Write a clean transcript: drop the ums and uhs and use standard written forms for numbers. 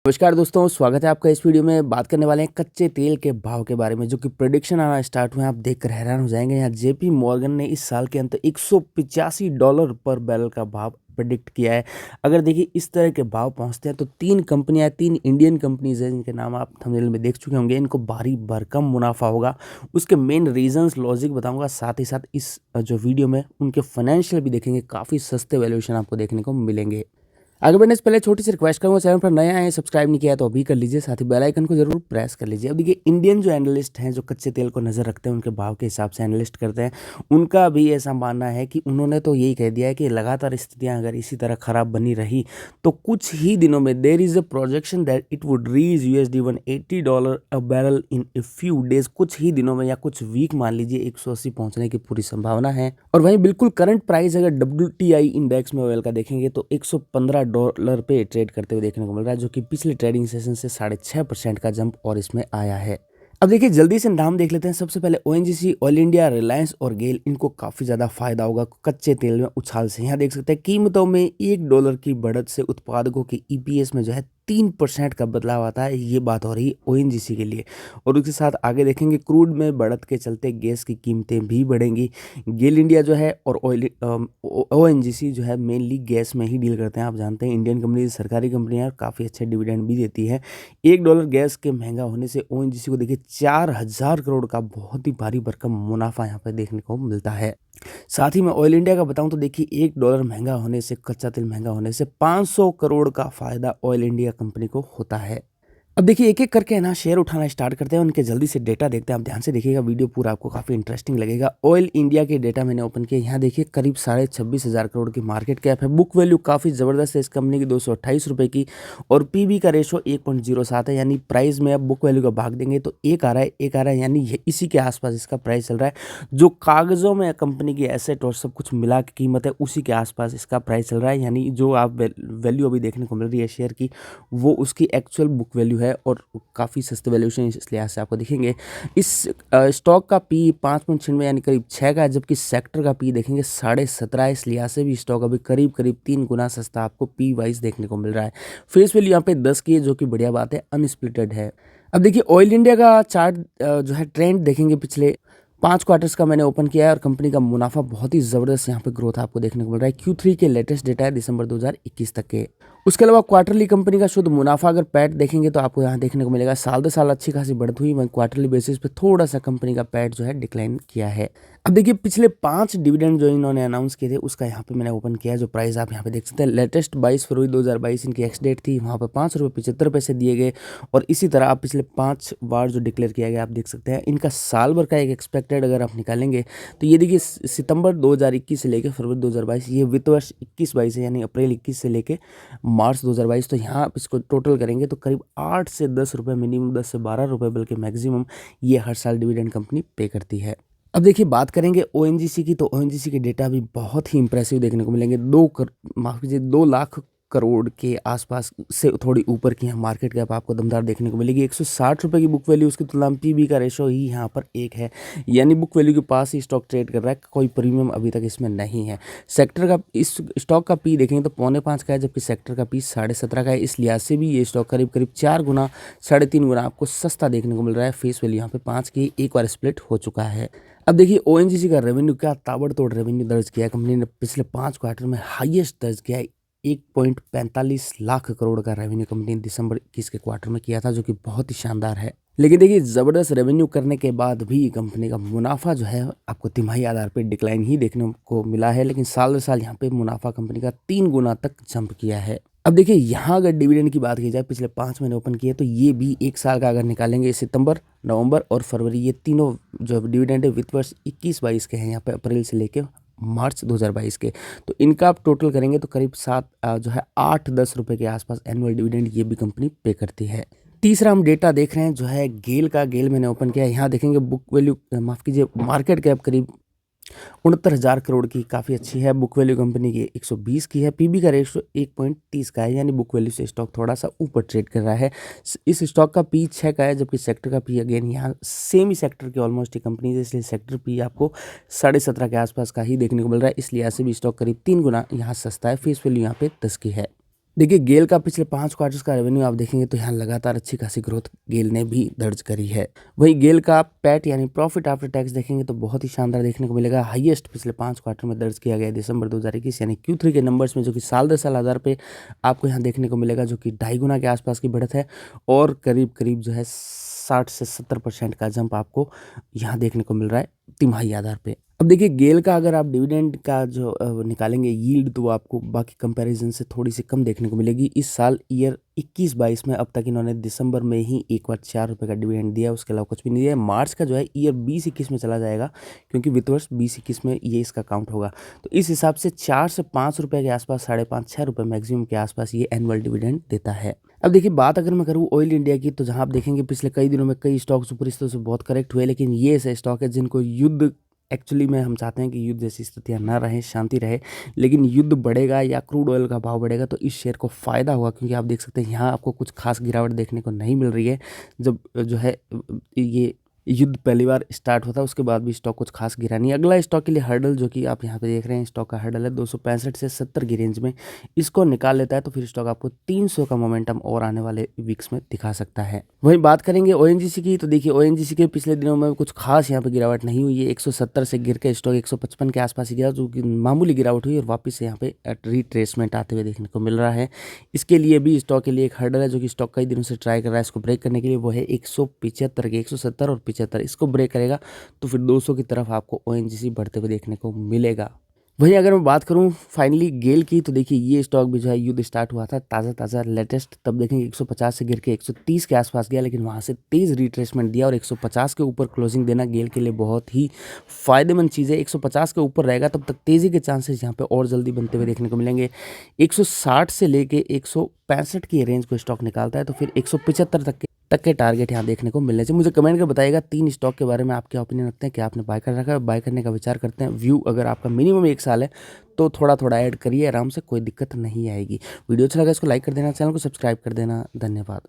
नमस्कार दोस्तों, स्वागत है आपका इस वीडियो में। बात करने वाले हैं कच्चे तेल के भाव के बारे में, जो कि प्रेडिक्शन आना स्टार्ट हुए हैं। आप देखकर हैरान हो जाएंगे। यहाँ जेपी मॉर्गन ने इस साल के अंत $185 पर बैरल का भाव प्रेडिक्ट किया है। अगर देखिए इस तरह के भाव पहुंचते हैं तो तीन इंडियन कंपनीज हैं जिनके नाम आप थंबनेल में देख चुके होंगे। इनको भारी भरकम मुनाफा होगा। उसके मेन रीजंस, लॉजिक बताऊंगा, साथ ही साथ इस जो वीडियो में उनके फाइनेंशियल भी देखेंगे। काफ़ी सस्ते वैल्यूएशन आपको देखने को मिलेंगे। आगे बढ़ने से पहले छोटी सी रिक्वेस्ट करूँगा, चैनल पर नया है, सब्सक्राइब नहीं किया है तो अभी कर लीजिए, साथ ही बेल आइकन को जरूर प्रेस कर लीजिए। अब देखिए इंडियन जो एनालिस्ट हैं, जो कच्चे तेल को नज़र रखते हैं, उनके भाव के हिसाब से एनालिस्ट करते हैं, उनका भी ऐसा मानना है कि उन्होंने तो यही कह दिया है कि लगातार स्थितियाँ अगर इसी तरह खराब बनी रही तो कुछ ही दिनों में there is a projection that it would reach USD $180 a barrel in a few days. कुछ ही दिनों में या कुछ वीक मान लीजिए 180 पहुँचने की पूरी संभावना है। और वहीं बिल्कुल करंट प्राइस अगर WTI इंडेक्स में ऑयल का देखेंगे तो $115 पे ट्रेड करते हुए देखने को मिल रहा है, जो कि पिछले ट्रेडिंग सेशन से 6.5% का जंप और इसमें आया है। अब देखिए जल्दी से नाम देख लेते हैं। सबसे पहले ONGC, ऑयल इंडिया, रिलायंस और गेल, इनको काफ़ी ज़्यादा फायदा होगा कच्चे तेल में उछाल से। यहाँ देख सकते हैं कीमतों में $1 की बढ़त से उत्पादकों के EPS में जो है 3% का बदलाव आता है। ये बात हो रही है ONGC के लिए। और उसके साथ आगे देखेंगे क्रूड में बढ़त के चलते गैस की कीमतें भी बढ़ेंगी। गेल इंडिया जो है और ONGC जो है मेनली गैस में ही डील करते हैं। आप जानते हैं इंडियन कंपनी, सरकारी कंपनी है और काफ़ी अच्छे डिविडेंड भी देती है। $1 गैस के महंगा होने से ONGC को देखिए 4000 करोड़ का बहुत ही भारी भरकम मुनाफा यहाँ पर देखने को मिलता है। साथ ही मैं ऑयल इंडिया का बताऊं तो देखिए $1 महंगा होने से, कच्चा तेल महंगा होने से 500 करोड़ का फायदा ऑयल इंडिया कंपनी को होता है। अब देखिए एक एक करके है ना शेयर उठाना स्टार्ट करते हैं, उनके जल्दी से डेटा देखते हैं। आप ध्यान से देखिएगा, वीडियो पूरा आपको काफ़ी इंटरेस्टिंग लगेगा। ऑयल इंडिया के डेटा मैंने ओपन किया। यहाँ देखिए करीब 26,500 करोड़ की मार्केट कैप है। बुक वैल्यू काफ़ी ज़बरदस्त है इस कंपनी की, 228 रुपये की। और PB का रेशो 1.07 है। यानी प्राइस में अब बुक वैल्यू का भाग देंगे तो एक आ रहा है, यानी इसी के आसपास इसका प्राइस चल रहा है। जो कागज़ों में कंपनी की एसेट और सब कुछ मिला के कीमत है, उसी के आसपास इसका प्राइस चल रहा है। यानी जो आप वैल्यू अभी देखने को मिल रही है शेयर की, वो उसकी एक्चुअल बुक वैल्यू है और काफ़ी सस्ते वैल्यूएशन इस लिहाज से आपको दिखेंगे। इस स्टॉक का P 5.96 यानी करीब 6 का है, जबकि सेक्टर का P देखेंगे 17.5 है। इस लिहाज से भी स्टॉक अभी करीब 3 गुना सस्ता आपको P वाइज देखने को मिल रहा है। फेस वैल्यू यहाँ पे 10 की है, जो कि बढ़िया बात है, अनस्प्लिटेड है। अब देखिए ऑयल इंडिया का चार्ट जो है ट्रेंड देखेंगे। पिछले 5 क्वार्टर्स का मैंने ओपन किया है और कंपनी का मुनाफा बहुत ही ज़बरदस्त यहाँ पे ग्रोथ आपको देखने को मिल रहा है। Q3 के लेटेस्ट डेटा है दिसंबर 2021 तक के। उसके अलावा क्वार्टरली कंपनी का शुद्ध मुनाफा अगर पैट देखेंगे तो आपको यहाँ देखने को मिलेगा साल दर साल अच्छी खासी बढ़त हुई, वहीं क्वार्टरली बेसिस पे थोड़ा सा कंपनी का पैट जो है डिक्लाइन किया है। अब देखिए पिछले 5 डिविडेंड जो इन्होंने अनाउंस किए थे उसका यहाँ पे मैंने ओपन किया है। जो प्राइस आप यहाँ पे देख सकते हैं, लेटेस्ट 22 फरवरी 2022 इनकी एक्स डेट थी, वहाँ पे ₹5.75 दिए गए। और इसी तरह आप पिछले 5 बार जो डिक्लेयर किया गया आप देख सकते हैं। इनका साल भर का एक एक्सपेक्टेड अगर आप निकालेंगे तो ये देखिए सितंबर 2021 से लेकर फरवरी 2022, ये वित्त वर्ष 21-22 है, यानी अप्रैल 21 से लेकर मार्च 2022। तो यहाँ आप इसको टोटल करेंगे तो करीब 8 से 10 रुपये मिनिमम, 10 से 12 रुपये बल्कि मैक्सिमम ये हर साल डिविडेंड कंपनी पे करती है। अब देखिए बात करेंगे ONGC की, तो ONGC के डेटा भी बहुत ही इंप्रेसिव देखने को मिलेंगे। माफ कीजिए 2 लाख करोड़ के आसपास से थोड़ी ऊपर की यहाँ मार्केट कैप आपको दमदार देखने को मिलेगी। 160 रुपये की बुक वैल्यू, उसकी तुलना में PB का रेशो ही यहाँ पर 1 है, यानी बुक वैल्यू के पास ही स्टॉक ट्रेड कर रहा है। कोई प्रीमियम अभी तक इसमें नहीं है। सेक्टर का, इस स्टॉक का P देखेंगे तो 4.25 का है, जबकि सेक्टर का P 17.5 का है। इस लिहाज से भी ये स्टॉक करीब 4 गुना 3.5 गुना आपको सस्ता देखने को मिल रहा है। फेस वैल्यू यहाँ पे 5 की एक बार स्प्लिट हो चुका है। अब देखिए ONGC का रेवेन्यू, क्या ताबड़तोड़ रेवेन्यू दर्ज किया है कंपनी ने। पिछले 5 क्वार्टर में हाईएस्ट दर्ज किया है। 1.45 लाख करोड़ का रेवेन्यू कंपनी ने दिसंबर 21 के क्वार्टर में किया था, जो कि बहुत ही शानदार है। लेकिन देखिए ज़बरदस्त रेवेन्यू करने के बाद भी कंपनी का मुनाफा जो है आपको तिमाही आधार पर डिक्लाइन ही देखने को मिला है। लेकिन साल दर साल यहाँ पे मुनाफा कंपनी का 3 गुना तक जंप किया है। अब देखिए यहाँ अगर डिविडेंड की बात की जाए, पिछले 5 महीने ओपन किए तो ये भी एक साल का अगर निकालेंगे, सितंबर, नवंबर और फरवरी, ये तीनों जो डिविडेंड है वित्त वर्ष 21-22 के हैं, यहाँ पे अप्रैल से लेके मार्च 2022 के। तो इनका आप टोटल करेंगे तो करीब 8-10 रुपये के आसपास एनुअल डिविडेंड ये भी कंपनी पे करती है। तीसरा हम डेटा देख रहे हैं जो है गेल का। गेल मैंने ओपन किया, यहाँ देखेंगे बुक वैल्यू, माफ़ कीजिए, मार्केट कैप करीब 69,000 करोड़ की, काफ़ी अच्छी है। बुक वैल्यू कंपनी की 120 की है। PB का रेशो 1.30 का है, यानी बुक वैल्यू से स्टॉक थोड़ा सा ऊपर ट्रेड कर रहा है। इस स्टॉक का P 6 का है, जबकि सेक्टर का P अगेन यहाँ सेम ही सेक्टर की ऑलमोस्ट ही कंपनी है, इसलिए सेक्टर P आपको 17.5 के आसपास का ही देखने को मिल रहा है। इसलिए ऐसे भी स्टॉक करीब 3 गुना यहाँ सस्ता है। फेस वैल्यू यहाँ पे 10 की है। देखिए गेल का पिछले 5 क्वार्टर्स का रेवेन्यू आप देखेंगे तो यहाँ लगातार अच्छी खासी ग्रोथ गेल ने भी दर्ज करी है। वहीं गेल का पैट यानी प्रॉफिट आफ्टर टैक्स देखेंगे तो बहुत ही शानदार देखने को मिलेगा, हाईएस्ट पिछले 5 क्वार्टर में दर्ज किया गया दिसंबर 2021 यानी Q3 के नंबर्स में, जो कि साल दर साल आधार पे आपको यहाँ देखने को मिलेगा, जो कि 2.5 गुना के आसपास की बढ़त है और करीब करीब जो है 60 से 70% का जंप आपको यहाँ देखने को मिल रहा है तिमाही आधार पे। अब देखिए गेल का अगर आप डिविडेंड का जो निकालेंगे यील्ड, तो वो आपको बाकी कंपैरिजन से थोड़ी सी कम देखने को मिलेगी। इस साल ईयर 21-22 में अब तक इन्होंने दिसंबर में ही एक बार 4 रुपये का डिविडेंड दिया, उसके अलावा कुछ भी नहीं दिया। मार्च का जो है ईयर 20-21 में चला जाएगा, क्योंकि वित्त वर्ष 20-21 में ये इसका काउंट होगा। तो इस हिसाब से 4 से 5 रुपये के आसपास, 5.5-6 रुपये मैक्सिमम के आसपास ये एनुअल डिविडेंड देता है। अब देखिए बात अगर मैं करूँ ऑयल इंडिया की, तो जहाँ आप देखेंगे पिछले कई दिनों में कई स्टॉक्स ऊपर इस तरह से बहुत करेक्ट हुए, लेकिन ये ऐसे स्टॉक है जिनको युद्ध, एक्चुअली में हम चाहते हैं कि युद्ध जैसी स्थितियां ना रहें, शांति रहे, लेकिन युद्ध बढ़ेगा या क्रूड ऑयल का भाव बढ़ेगा तो इस शेयर को फ़ायदा होगा, क्योंकि आप देख सकते हैं यहाँ आपको कुछ खास गिरावट देखने को नहीं मिल रही है। जब जो है ये युद्ध पहली बार स्टार्ट होता है उसके बाद भी स्टॉक कुछ खास गिरा नहीं। अगला स्टॉक के लिए हर्डल, जो कि आप यहाँ पे देख रहे हैं, स्टॉक का हर्डल है 265 से 70 की रेंज में, इसको निकाल लेता है तो फिर स्टॉक आपको 300 का मोमेंटम और आने वाले वीक्स में दिखा सकता है। वहीं बात करेंगे ओएनजीसी की, तो देखिए ओएनजीसी के पिछले दिनों में कुछ खास यहाँ पे गिरावट नहीं हुई है। 170 से गिर के स्टॉक 155 के आसपास ही गया, जो कि मामूली गिरावट हुई और वापस से यहाँ पे रिट्रेसमेंट आते हुए देखने को मिल रहा है। इसके लिए भी स्टॉक के लिए एक हर्डल है जो कि स्टॉक कई दिनों से ट्राई कर रहा है इसको ब्रेक करने के लिए, वो है 175 के। 170 और 75 इसको ब्रेक करेगा तो फिर 200 की तरफ आपको ओएनजीसी बढ़ते हुए देखने को मिलेगा। वहीं अगर मैं बात करूं फाइनली गेल की, तो देखिए ये स्टॉक भी जो है युद्ध स्टार्ट हुआ था ताज़ा लेटेस्ट, तब देखेंगे 150 से गिर के 130 के आसपास गया, लेकिन वहां से तेज़ रिट्रेसमेंट दिया और 150 के ऊपर क्लोजिंग देना गेल के लिए बहुत ही फायदेमंद चीज़ है। 150 के ऊपर रहेगा तब तक तेज़ी के चांसेस यहाँ पे और जल्दी बनते हुए देखने को मिलेंगे। 160 से लेके 165 की रेंज को स्टॉक निकालता है तो फिर 175 तक के टारगेट यहाँ देखने को मिलने चाहिए। मुझे कमेंट कर बताइएगा 3 स्टॉक के बारे में आप क्या ओपिनियन रखते हैं, क्या आपने बाय कर रखा है, बाय करने का विचार करते हैं। व्यू अगर आपका मिनिमम 1 साल है तो थोड़ा थोड़ा ऐड करिए, आराम से, कोई दिक्कत नहीं आएगी। वीडियो अच्छा लगा इसको लाइक कर देना, चैनल को सब्सक्राइब कर देना। धन्यवाद।